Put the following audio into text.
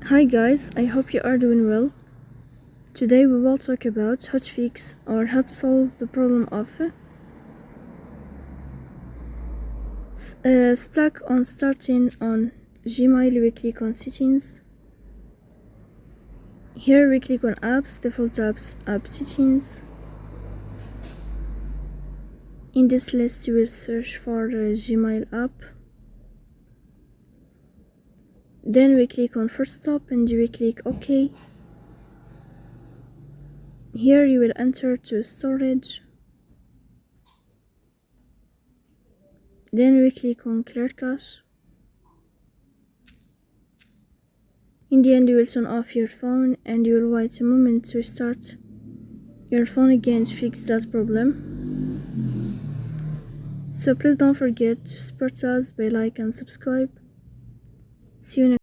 Hi guys, I hope you are doing well. Today we will talk about how to fix or how to solve the problem of stuck on starting on Gmail. We click on settings. Here we click on apps, default apps, app settings. In this list you will search for Gmail app. Then we click on first stop and we click OK. Here you will enter to storage. Then we click on clear cache. In the end you will turn off your phone and you will wait a moment to restart your phone again to fix that problem. So please don't forget to support us by like and subscribe. See you next